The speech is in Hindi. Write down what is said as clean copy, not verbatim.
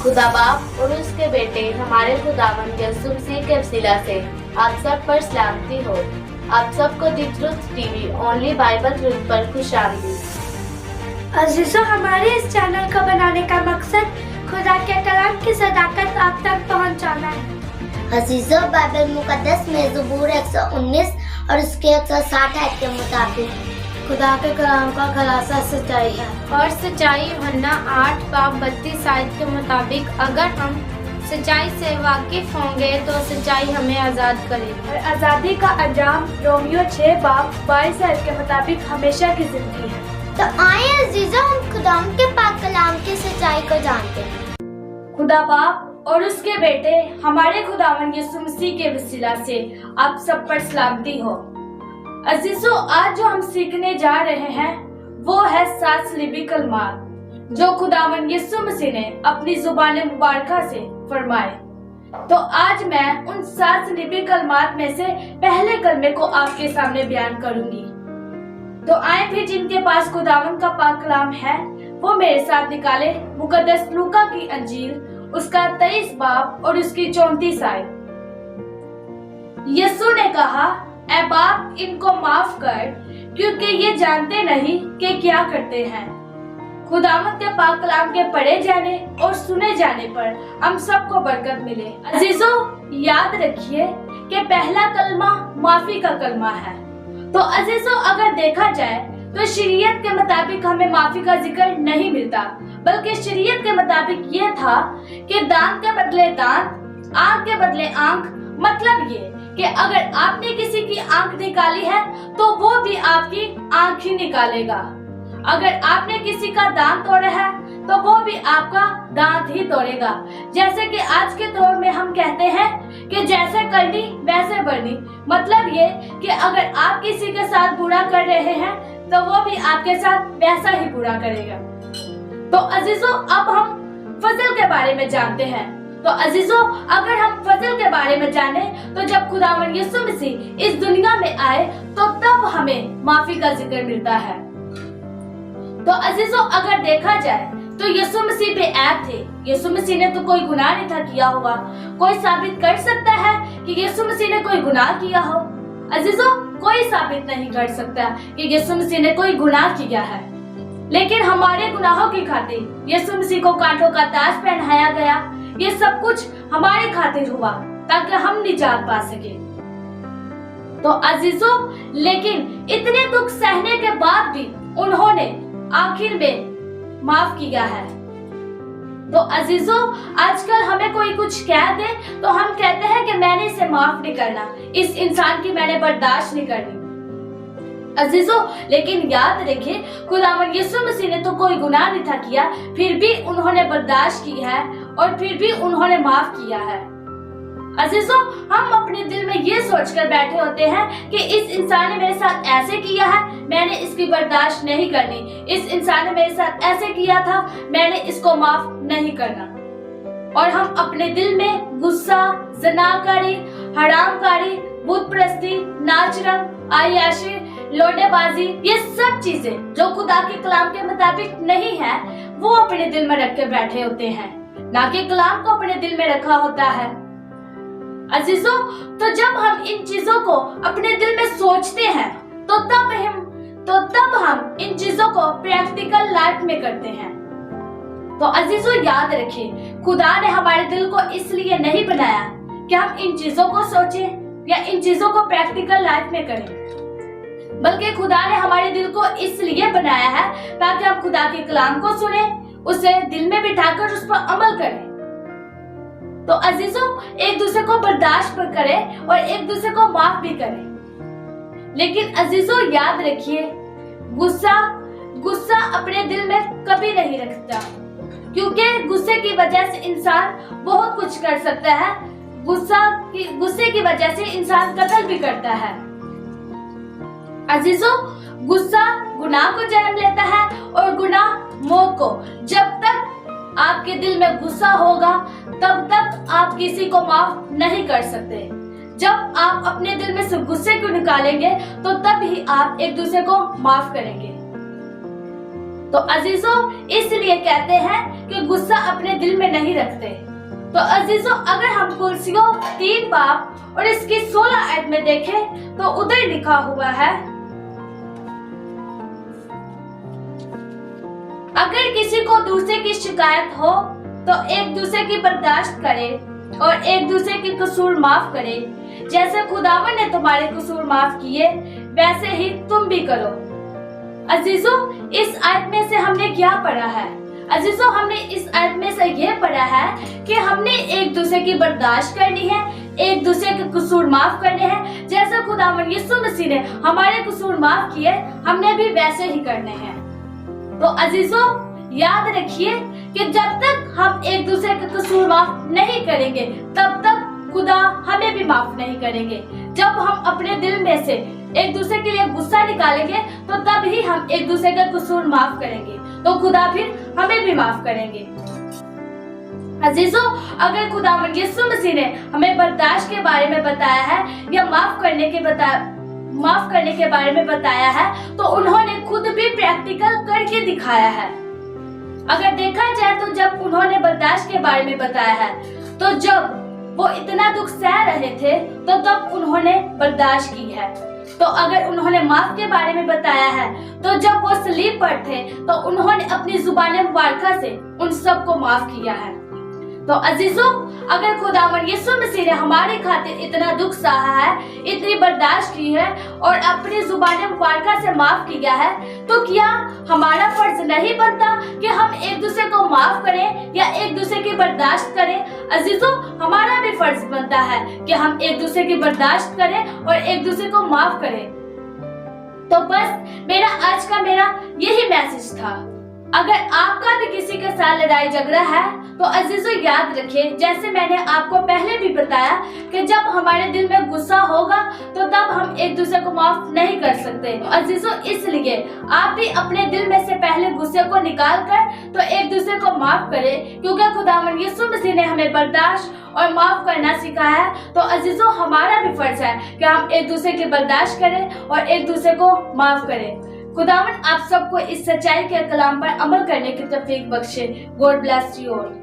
खुदा बाप और उसके बेटे हमारे खुदावंद यीशु मसीह के वसीला से आप सब पर सलामती हो। आप सबको the truth TV only Bible truth पर खुशामदीद। अजीजों, हमारे इस चैनल को बनाने का मकसद खुदा के कलाम की सदाकत आप तक पहुंचाना है। अजीजों, बाइबल मुकद्दस में ज़बूर 119 और उसके 160 आयत के मुताबिक खुदा के कलाम का खुलासा सच्चाई है और सच्चाई यूहन्ना 8:32 आयत के मुताबिक अगर हम सच्चाई से वाकिफ होंगे तो सच्चाई हमें आज़ाद करेगी। और आज़ादी का अंजाम रोमियो 6:22 आयत के मुताबिक हमेशा की जिंदगी है। तो आए अजीजों, हम खुदा के पाक कलाम की सच्चाई को जानते हैं। खुदा बाप और उसके बेटे हमारे खुदावन यीशु मसीह के वसीला से आप सब पर सलामती हो। अजीजों, आज जो हम सीखने जा रहे हैं वो है 7 सलीबी कलमात जो खुदावन यीशु मसीह ने अपनी जुबान मुबारका से फरमाए। तो आज मैं उन 7 सलीबी कलमात में से पहले कलमे को आपके सामने बयान करूंगी। तो आए फिर जिनके पास खुदावन का पाक कलाम है वो मेरे साथ निकाले मुकद्दस लूका की अंजील उसका 23 बाब और उसकी 34 आयत। यीशु ने कहा, ऐ बाप, इनको माफ कर क्योंकि ये जानते नहीं कि क्या करते हैं। खुदावंद के पाक कलाम के पढ़े जाने और सुने जाने पर हम सबको बरकत मिले। अजीजों, याद रखिए कि पहला कलमा माफी का कलमा है। तो अजीजों, अगर देखा जाए तो शरीयत के मुताबिक हमें माफी का जिक्र नहीं मिलता, बल्कि शरीयत के मुताबिक ये था कि दांत के बदले दांत, आंख के बदले आंख। मतलब ये कि अगर आपने किसी की आंख निकाली है तो वो भी आपकी आंख ही निकालेगा। अगर आपने किसी का दांत तोड़ा है तो वो भी आपका दांत ही तोड़ेगा। जैसे कि आज के दौर में हम कहते हैं कि जैसे करनी वैसे बढ़नी। मतलब ये कि अगर आप किसी के साथ बुरा कर रहे हैं तो वो भी आपके साथ वैसा ही बुरा करेगा। तो अजीजों, अब हम फजल के बारे में जानते हैं। तो अजीजों, अगर हम फजल के बारे में जाने तो जब खुदावंद यीशु मसीह इस दुनिया में आए तो तब हमें माफी का जिक्र मिलता है। तो अजीजों, अगर देखा जाए तो यीशु मसीह पे ऐब थे। यीशु मसीह ने तो कोई गुनाह नहीं था किया हुआ। कोई साबित कर सकता है कि यीशु मसीह ने कोई गुनाह किया हो? अजीजों, कोई साबित नहीं कर सकता कि यीशु मसीह ने कोई गुनाह किया है। लेकिन हमारे गुनाहों की खातिर यीशु मसीह को कांटों का ताज पहनाया गया। ये सब कुछ हमारे खातिर हुआ ताकि हम निजात पा सके। तो अजीजों, लेकिन इतने दुख सहने के बाद भी उन्होंने आखिर में माफ किया है। तो अजीजों, आजकल हमें कोई कुछ कह दे तो हम कहते हैं कि मैंने इसे माफ नहीं करना, इस इंसान की मैंने बर्दाश्त नहीं करनी। अजीजों, लेकिन याद रखिए, खुदावंद यीशु मसीह ने तो कोई गुनाह नहीं था किया, फिर भी उन्होंने बर्दाश्त की है और फिर भी उन्होंने माफ किया है। अजीजों, हम अपने दिल में ये सोचकर बैठे होते हैं कि इस इंसान ने मेरे साथ ऐसे किया है, मैंने इसकी बर्दाश्त नहीं करनी। इस इंसान ने मेरे साथ ऐसे किया था, मैंने इसको माफ नहीं करना। और हम अपने दिल में गुस्सा, ज़नाकारी, हरामकारी, बुत परस्ती, नाच रंग, आयाशी, लोडेबाजी, ये सब चीजें जो खुदा के कलाम के मुताबिक नहीं है वो अपने दिल में रख के बैठे होते हैं, ना कि कलाम को अपने दिल में रखा होता है। अजीजों, तो जब हम इन चीजों को अपने दिल में सोचते हैं तो तब हम इन चीजों को प्रैक्टिकल लाइफ में करते हैं। तो अजीजों, याद रखिए, खुदा ने हमारे दिल को इसलिए नहीं बनाया कि हम इन चीजों को सोचें या इन चीजों को प्रैक्टिकल लाइफ में करें, बल्कि खुदा ने हमारे दिल को इसलिए बनाया है ताकि हम खुदा के कलाम को सुने, उसे दिल में बिठाकर उस पर अमल करें। तो अजीजों, एक दूसरे को बर्दाश्त करें और एक दूसरे को माफ भी करें। लेकिन अजीजों, याद रखिए, गुस्सा अपने दिल में कभी नहीं रखता, क्योंकि गुस्से की वजह से इंसान बहुत कुछ कर सकता है। गुस्से की वजह से इंसान कत्ल भी करता है। अजीजों, गुस्सा गुनाह को जन्म लेता है और गुनाह मौत को। जब तक आपके दिल में गुस्सा होगा तब तक आप किसी को माफ नहीं कर सकते। जब आप अपने दिल में से गुस्से को निकालेंगे तो तब ही आप एक दूसरे को माफ करेंगे। तो अजीजों, इसलिए कहते हैं कि गुस्सा अपने दिल में नहीं रखते। तो अजीजों, अगर हम कुर्सियों 3 बाब और इसकी 16 आयत में देखें तो उधर लिखा हुआ है, अगर किसी को दूसरे की शिकायत हो तो एक दूसरे की बर्दाश्त करे और एक दूसरे के कसूर माफ करे। जैसे खुदावन ने तुम्हारे कसूर माफ किए वैसे ही तुम भी करो। अजीजों, इस आयत में से हमने क्या पढ़ा है? अजीजों, हमने इस आयत में से ये पढ़ा है कि हमने एक दूसरे की बर्दाश्त करनी है, एक दूसरे के कसूर माफ करने हैं। जैसे खुदावन यीशु मसीह ने हमारे कसूर माफ किए, हमने भी वैसे ही करने हैं। तो अजीजों, याद रखिए कि जब तक हम एक दूसरे के कसूर माफ नहीं करेंगे तब तक खुदा हमें भी माफ नहीं करेंगे। जब हम अपने दिल में से एक दूसरे के लिए गुस्सा निकालेंगे तो तब ही हम एक दूसरे का कसूर माफ करेंगे, तो खुदा फिर हमें भी माफ करेंगे। अजीजों, अगर खुदावन यीशु मसीह ने हमें बर्दाश्त के बारे में बताया है या माफ करने के बारे में बताया है, तो उन्होंने खुद भी प्रैक्टिकल करके दिखाया है। अगर देखा जाए तो जब उन्होंने बर्दाश्त के बारे में बताया है, तो जब वो इतना दुख सह रहे थे तो तब उन्होंने बर्दाश्त की है। तो अगर उन्होंने माफ के बारे में बताया है, तो जब वो सलीब पर थे तो उन्होंने अपनी जुबान मुबारका से उन सबको माफ किया है। तो अजीजों, अगर खुदावन यीशु मसीह ने हमारे खातिर इतना दुख सहा है, इतनी बर्दाश्त की है और अपनी जुबान मुबारका से माफ किया है, तो क्या हमारा फर्ज नहीं बनता कि हम एक दूसरे को माफ करें या एक दूसरे की बर्दाश्त करें? अजीजों, हमारा भी फर्ज बनता है कि हम एक दूसरे की बर्दाश्त करें और एक दूसरे को माफ करें। तो बस आज का यही मैसेज था। अगर आपका भी किसी के साथ लड़ाई झगड़ा है तो अजीजों, याद रखिए, जैसे मैंने आपको पहले भी बताया कि जब हमारे दिल में गुस्सा होगा तो तब हम एक दूसरे को माफ नहीं कर सकते। तो अजीजों, इसलिए आप भी अपने दिल में से पहले गुस्से को निकाल कर तो एक दूसरे को माफ करें, क्योंकि खुदावन यीशु मसीह ने हमें बर्दाश्त और माफ करना सिखाया है। तो अजीजों, हमारा भी फर्ज है कि हम एक दूसरे की बर्दाश्त करें और एक दूसरे को माफ करें। खुदावन आप सबको इस सच्चाई के कलाम पर अमल करने की तौफीक बख्शे। God bless you all.